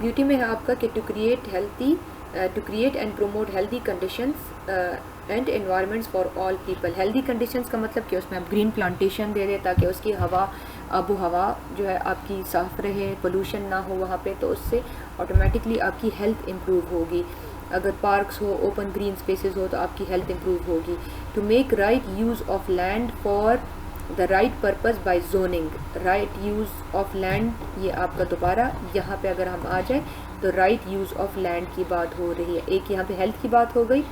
Beauty में है आपका कि to create and promote healthy conditions and environments for all people. Healthy conditions का मतलब कि उसमें आप ग्रीन प्लांटेशन दे दें ताकि उसकी हवा, आबो हवा जो है आपकी साफ़ रहे, पोल्यूशन ना हो वहाँ पे, तो उससे ऑटोमेटिकली आपकी हेल्थ इम्प्रूव होगी। अगर पार्क्स हो, ओपन ग्रीन स्पेसेस हो, तो आपकी हेल्थ इम्प्रूव होगी। To make right use of land for the right purpose by zoning. Right use of land, ये आपका दोबारा यहाँ पे अगर हम आ जाए तो राइट यूज़ ऑफ लैंड की बात हो रही है। एक यहाँ पे हेल्थ की बात हो गई,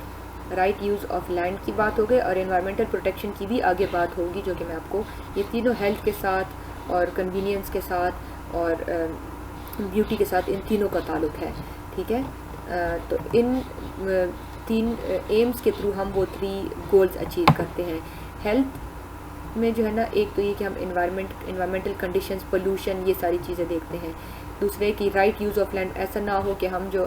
राइट यूज़ ऑफ लैंड की बात हो गई, और एनवायरमेंटल प्रोटेक्शन की भी आगे बात होगी, जो कि मैं आपको, ये तीनों हेल्थ के साथ और कन्वीनियंस के साथ और ब्यूटी के साथ, इन तीनों का ताल्लुक है। ठीक है, तो इन तीन एम्स के थ्रू हम वो 3 गोल्स अचीव करते हैं। हेल्थ में जो है ना, एक तो ये कि हम एनवायरमेंटल कंडीशंस, पोल्यूशन, ये सारी चीज़ें देखते हैं। दूसरे कि राइट यूज़ ऑफ लैंड, ऐसा ना हो कि हम जो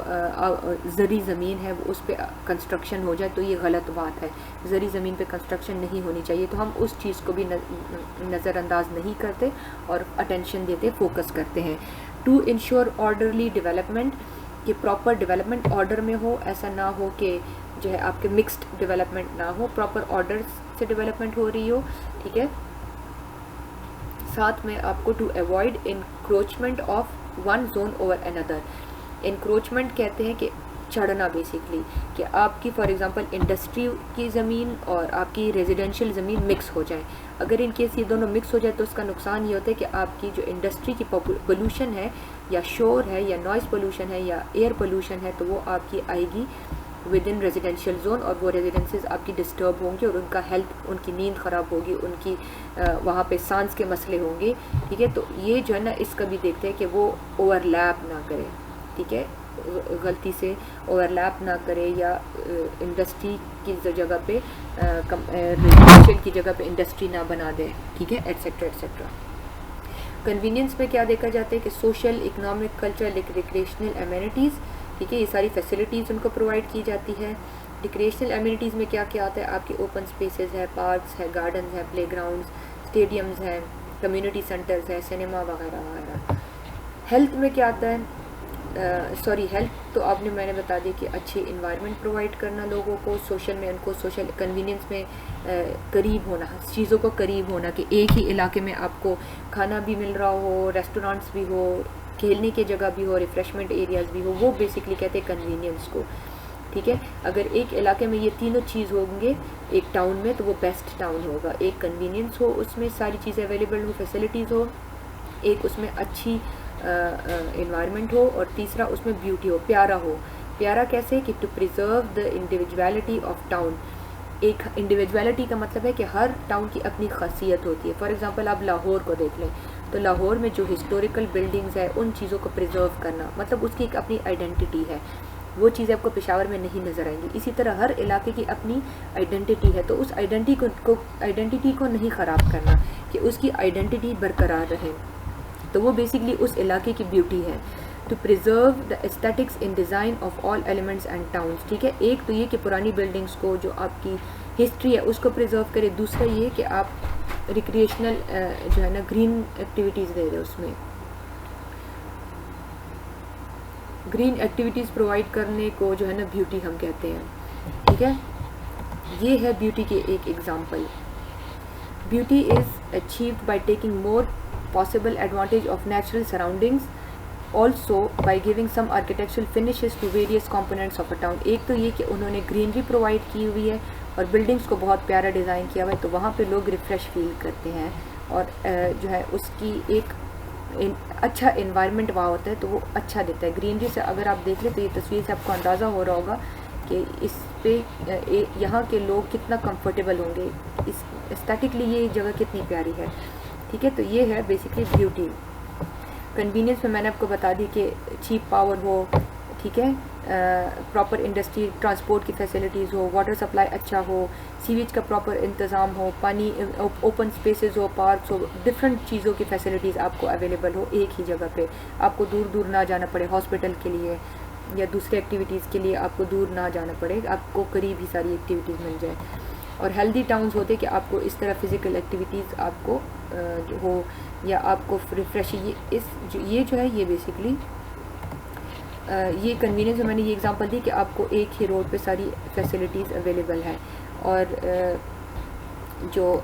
ज़री ज़मीन है वो उस पर कंस्ट्रक्शन हो जाए, तो ये गलत बात है। ज़री ज़मीन पे कंस्ट्रक्शन नहीं होनी चाहिए, तो हम उस चीज़ को भी नज़रअंदाज नहीं करते और अटेंशन देते, फोकस करते हैं। टू इंश्योर ऑर्डरली डेवलपमेंट, कि प्रॉपर डेवलपमेंट ऑर्डर में हो, ऐसा ना हो कि जो है आपके मिक्स्ड डेवलपमेंट ना हो, प्रॉपर ऑर्डर से डेवलपमेंट हो रही हो। ठीक है, साथ में आपको to avoid encroachment of one zone over another. Encroachment कहते हैं कि चढ़ना, बेसिकली कि आपकी फॉर एग्जांपल इंडस्ट्री की ज़मीन और आपकी रेजिडेंशियल ज़मीन मिक्स हो जाए। अगर इन केस ये दोनों मिक्स हो जाए तो उसका नुकसान ये होता है कि आपकी जो इंडस्ट्री की पोल्यूशन है, या शोर है, या नॉइज़ पोल्यूशन है, या एयर पोल्यूशन है, तो वो आपकी आएगी विद इन रेजिडेंशियल जोन, और वो रेजिडेंसेस आपकी डिस्टर्ब होंगे और उनका हेल्थ, उनकी नींद ख़राब होगी, उनकी वहाँ पे सांस के मसले होंगे। ठीक है, तो ये जो है ना, इसका भी देखते हैं कि वो ओवरलैप ना करे। ठीक है, गलती से ओवरलैप ना करे, या इंडस्ट्री की जगह पे रेजिडेंशियल की जगह पे इंडस्ट्री ना बना दे। ठीक है, एट्सेट्रा एट्सेट्रा। कन्वीनियंस में क्या देखा जाता है कि social, economic, cultural, recreational amenities. ठीक है, ये सारी फैसिलिटीज़ उनको प्रोवाइड की जाती है। रिक्रिएशनल एमिनिटीज़ में क्या क्या आता है, आपके ओपन स्पेसेस है, पार्क्स है, गार्डन्स है, प्लेग्राउंड्स, स्टेडियम्स हैं, कम्युनिटी सेंटर्स है, सिनेमा वगैरह वगैरह। हेल्थ में क्या आता है, हेल्थ तो मैंने बता दी कि अच्छी इन्वायरमेंट प्रोवाइड करना लोगों को, सोशल में उनको, सोशल कन्वीनियंस में करीब होना, चीज़ों को करीब होना, कि एक ही इलाके में आपको खाना भी मिल रहा हो, रेस्टोरेंट्स भी हो, खेलने की जगह भी हो, रिफ़्रेशमेंट एरियाज़ भी हो, वो बेसिकली कहते हैं कन्वीनियंस को। ठीक है, अगर एक इलाके में ये तीनों चीज़ होंगे एक टाउन में, तो वो बेस्ट टाउन होगा। एक कन्वीनियंस हो, उसमें सारी चीज़ें अवेलेबल हो, फैसिलिटीज़ हो, एक उसमें अच्छी इन्वायरमेंट हो, और तीसरा उसमें ब्यूटी हो, प्यारा हो। प्यारा कैसे, कि to preserve the individuality of town. एक इंडिविजुअलिटी का मतलब है कि हर टाउन की अपनी खासियत होती है। फॉर एग्जांपल आप लाहौर को देख लें, तो लाहौर में जो हिस्टोरिकल बिल्डिंग्स है, उन चीज़ों को प्रिजर्व करना, मतलब उसकी एक अपनी आइडेंटिटी है। वो चीज़ें आपको पेशावर में नहीं नज़र आएंगी। इसी तरह हर इलाके की अपनी आइडेंटिटी है, तो उस आइडेंटिटी को नहीं ख़राब करना, कि उसकी आइडेंटिटी बरकरार रहे, तो वो बेसिकली उस इलाके की ब्यूटी है। To preserve the aesthetics in design of all elements and towns. ठीक है, एक तो ये कि पुरानी बिल्डिंग्स को, जो आपकी हिस्ट्री है, उसको प्रिजर्व करें। दूसरा ये कि आप रिक्रिएशनल जो है ना, ग्रीन एक्टिविटीज़ दे रहे हैं, उसमें ग्रीन एक्टिविटीज़ प्रोवाइड करने को जो है ना ब्यूटी हम कहते हैं। ठीक है, ये है ब्यूटी की एक example. Beauty is achieved by taking more possible advantage of natural surroundings, also by giving some architectural finishes to various components of a town। एक तो ये कि उन्होंने ग्रीनरी प्रोवाइड की हुई है और बिल्डिंग्स को बहुत प्यारा डिज़ाइन किया हुआ है, तो वहाँ पे लोग रिफ़्रेश फील करते हैं, और जो है उसकी एक अच्छा इन्वायरमेंट वहाँ होता है, तो वो अच्छा देता है। ग्रीनरी से अगर आप देख लें तो ये तस्वीर से आपको अंदाज़ा हो रहा होगा कि इस पे यहाँ के लोग कितना कंफर्टेबल होंगे, इस एस्थेटिकली ये जगह कितनी प्यारी है। ठीक है, तो ये है बेसिकली ब्यूटी। कन्वीनियंस में मैंने आपको बता दी कि चीप पावर हो, ठीक है, प्रॉपर इंडस्ट्री, ट्रांसपोर्ट की फैसिलिटीज़ हो, वाटर सप्लाई अच्छा हो, सीवेज का प्रॉपर इंतज़ाम हो, पानी, ओपन स्पेसेस हो, पार्क्स हो, डिफरेंट चीज़ों की फैसिलिटीज़ आपको अवेलेबल हो एक ही जगह पे, आपको दूर दूर ना जाना पड़े हॉस्पिटल के लिए या दूसरे एक्टिविटीज़ के लिए, आपको दूर ना जाना पड़े, आपको करीब ही सारी एक्टिविटीज़ मिल जाए। और हेल्दी टाउन्स होते कि आपको इस तरह फिज़िकल एक्टिविटीज़ आपको हो, या आपको रिफ्रेश, ये जो है ये बेसिकली ये कन्वीनियंस में मैंने ये एग्जांपल दी कि आपको एक ही रोड पे सारी फैसिलिटीज़ अवेलेबल हैं। और जो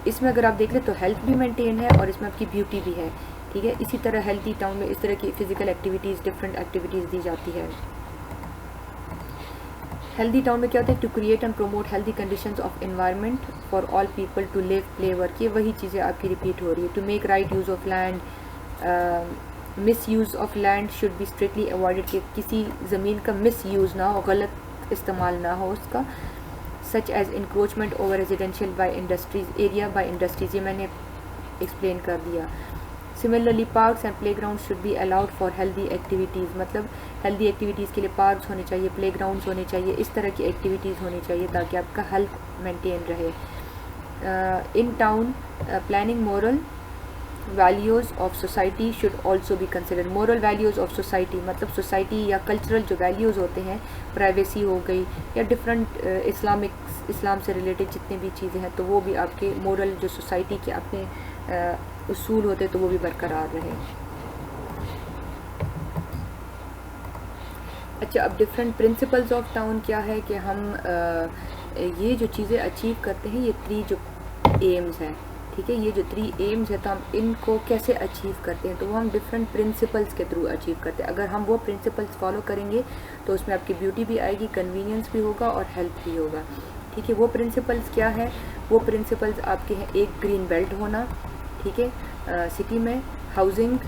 इसमें अगर आप देख लें तो हेल्थ भी मेंटेन है और इसमें आपकी ब्यूटी भी है, ठीक है। इसी तरह हेल्थी टाउन में इस तरह की फ़िज़िकल एक्टिविटीज़, डिफरेंट एक्टिविटीज़ दी जाती है। हेल्दी टाउन में क्या होता है, to create and promote healthy conditions of environment for all people to live, play, work. ये वही चीज़ें आपकी रिपीट हो रही है। To make right use of land, misuse of land should be strictly avoided, कि किसी ज़मीन का मिस यूज़ ना हो, गलत इस्तेमाल ना हो उसका। Such as encroachment over residential by industries, area by industries, ये मैंने एक्सप्लेन कर दिया। Similarly parks and playground should be allowed for healthy activities, मतलब हेल्दी एक्टिविटीज़ के लिए पार्क्स होने चाहिए, प्ले ग्राउंड्स होने चाहिए, इस तरह की एक्टिविटीज़ होनी चाहिए ताकि आपका हेल्थ मेंटेन रहे। In town planning moral values of society should also be considered. Moral values of society मतलब सोसाइटी या कल्चरल जो वैल्यूज़ होते हैं, प्राइवेसी हो गई या डिफरेंट इस्लाम से रिलेटेड जितनी भी चीज़ें हैं, तो वो भी आपके मोरल जो सोसाइटी के अपने उसूल होते तो वो भी बरकरार रहे। अच्छा, अब डिफरेंट प्रिंसिपल्स ऑफ टाउन क्या है कि हम ये जो चीज़ें अचीव करते हैं, ये 3 जो एम्स हैं, ठीक है, ये जो 3 एम्स है तो हम इनको कैसे अचीव करते हैं, तो वो हम डिफरेंट प्रिंसिपल्स के थ्रू अचीव करते हैं। अगर हम वो प्रिंसिपल्स फॉलो करेंगे तो उसमें आपकी ब्यूटी भी आएगी, कन्वीनियंस भी होगा और हेल्थ भी होगा, ठीक है। वो प्रिंसिपल्स क्या है, वो प्रिंसिपल्स आपके हैं, एक ग्रीन बेल्ट होना, ठीक है, सिटी में हाउसिंग,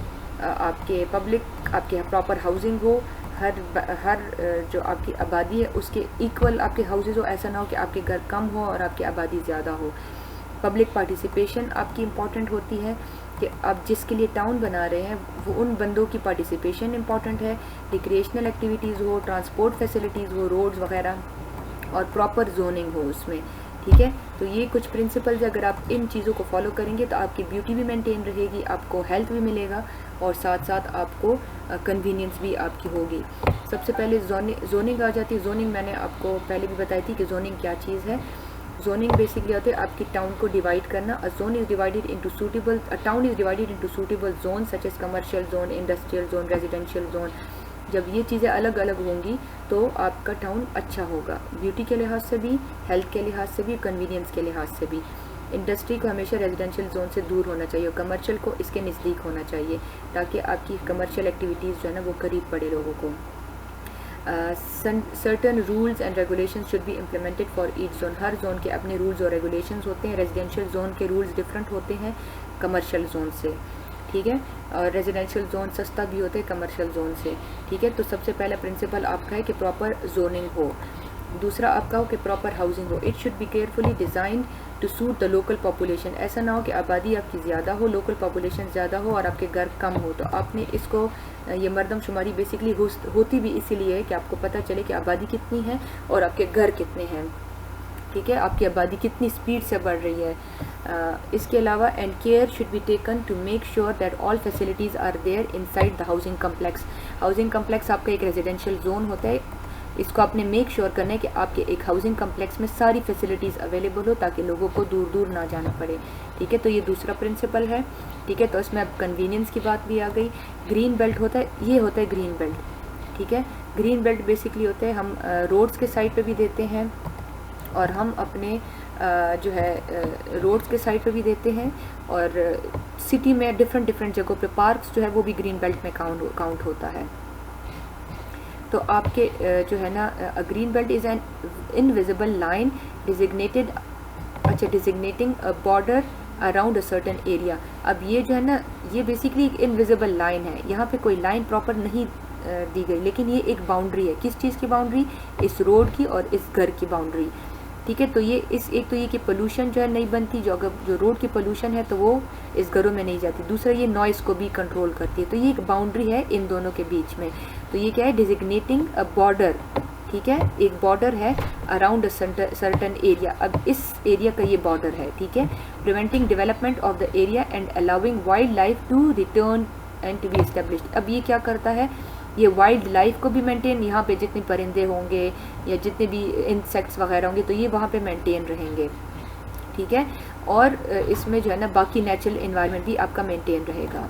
आपके पब्लिक, आपके प्रॉपर हाउसिंग हो, हर जो आपकी आबादी है उसके इक्वल आपके हाउसेज हो, ऐसा ना हो कि आपके घर कम हो और आपकी आबादी ज़्यादा हो। पब्लिक पार्टिसिपेशन आपकी इम्पॉर्टेंट होती है कि आप जिसके लिए टाउन बना रहे हैं वो उन बंदों की पार्टिसिपेशन इम्पॉर्टेंट है। रिक्रिएशनल एक्टिविटीज़ हो, ट्रांसपोर्ट फैसिलिटीज़ हो, रोड्स वगैरह, और प्रॉपर जोनिंग हो उसमें, ठीक है। तो ये कुछ प्रिंसिपल्स, अगर आप इन चीज़ों को फॉलो करेंगे तो आपकी ब्यूटी भी मेंटेन रहेगी, आपको हेल्थ भी मिलेगा और साथ साथ आपको कन्वीनियंस भी आपकी होगी। सबसे पहले जोनिंग आ जाती है। जोनिंग मैंने आपको पहले भी बताई थी कि जोनिंग क्या चीज़ है। जोनिंग बेसिकली होते हैं आपकी टाउन को डिवाइड करना। A town is divided into suitable zone such as commercial zone, industrial zone, residential zone. जब ये चीज़ें अलग अलग होंगी तो आपका टाउन अच्छा होगा, ब्यूटी के लिहाज से भी, हेल्थ के लिहाज से भी, कन्वीनियंस के लिहाज से भी। इंडस्ट्री को हमेशा रेजिडेंशियल जोन से दूर होना चाहिए और कमर्शियल को इसके नज़दीक होना चाहिए ताकि आपकी कमर्शियल एक्टिविटीज़ जो है ना वो करीब पड़े लोगों को। Certain rules and regulations should be implemented for each zone. Her zone के अपने रूल्स और रेगुलेशंस होते हैं। रेजिडेंशियल जोन के रूल्स डिफरेंट होते हैं कमर्शियल जोन से, ठीक है, और रेजिडेंशियल जोन सस्ता भी होता है कमर्शियल जोन से, ठीक है। तो सबसे पहला प्रिंसिपल आपका है कि प्रॉपर जोनिंग हो। दूसरा आपका हो कि प्रॉपर हाउसिंग हो। It should be carefully designed to suit the local population. ऐसा ना हो कि आबादी आपकी ज़्यादा हो, लोकल पॉपुलेशन ज़्यादा हो और आपके घर कम हो। तो आपने इसको, ये मरदमशुमारी बेसिकली होती भी इसीलिए है कि आपको पता चले कि आबादी कितनी है और आपके घर कितने हैं, ठीक है, आपकी आबादी कितनी स्पीड से बढ़ रही है। इसके अलावा and care should be taken to make sure that all facilities are there inside the housing complex. Housing complex आपका एक रेजिडेंशियल जोन होता है, इसको आपने मेक श्योर करना है कि आपके एक हाउसिंग कम्प्लेक्स में सारी फैसिलिटीज़ अवेलेबल हो ताकि लोगों को दूर दूर ना जाना पड़े, ठीक है। तो ये दूसरा प्रिंसिपल है, ठीक है। तो इसमें अब कन्वीनियंस की बात भी आ गई। ग्रीन बेल्ट होता है, ये होता है ग्रीन बेल्ट, ठीक है। ग्रीन बेल्ट बेसिकली होते हैं, हम रोड्स के साइड पे भी देते हैं और हम अपने जो है रोड्स के साइड पे भी देते हैं और सिटी में डिफरेंट जगहों पे पार्क्स जो है वो भी ग्रीन बेल्ट में काउंट होता है। तो आपके जो है ना green belt is an invisible line designating a border around a certain area. अब ये जो है ना ये बेसिकली एक इनविजिबल लाइन है, यहाँ पे कोई लाइन प्रॉपर नहीं दी गई, लेकिन ये एक बाउंड्री है। किस चीज़ की बाउंड्री? इस रोड की और इस घर की बाउंड्री, ठीक है। तो ये एक तो ये कि पोल्यूशन जो है नहीं बनती, जो अगर जो रोड की पोल्यूशन है तो वो इस घरों में नहीं जाती। दूसरा ये नॉइज़ को भी कंट्रोल करती है। तो ये एक बाउंड्री है इन दोनों के बीच में। तो ये क्या है? डिजिग्नेटिंग अ बॉर्डर, ठीक है, एक बॉर्डर है अराउंड अ सर्टन एरिया। अब इस एरिया का ये बॉर्डर है, ठीक है। Preventing development of the area and allowing wildlife to return and to be established. अब ये क्या करता है? ये वाइल्ड लाइफ को भी मेंटेन, यहाँ पे जितने परिंदे होंगे या जितने भी इंसेक्ट्स वगैरह होंगे तो ये वहाँ पे मेंटेन रहेंगे, ठीक है। और इसमें जो है ना बाकी नेचुरल एनवायरनमेंट भी आपका मेंटेन रहेगा।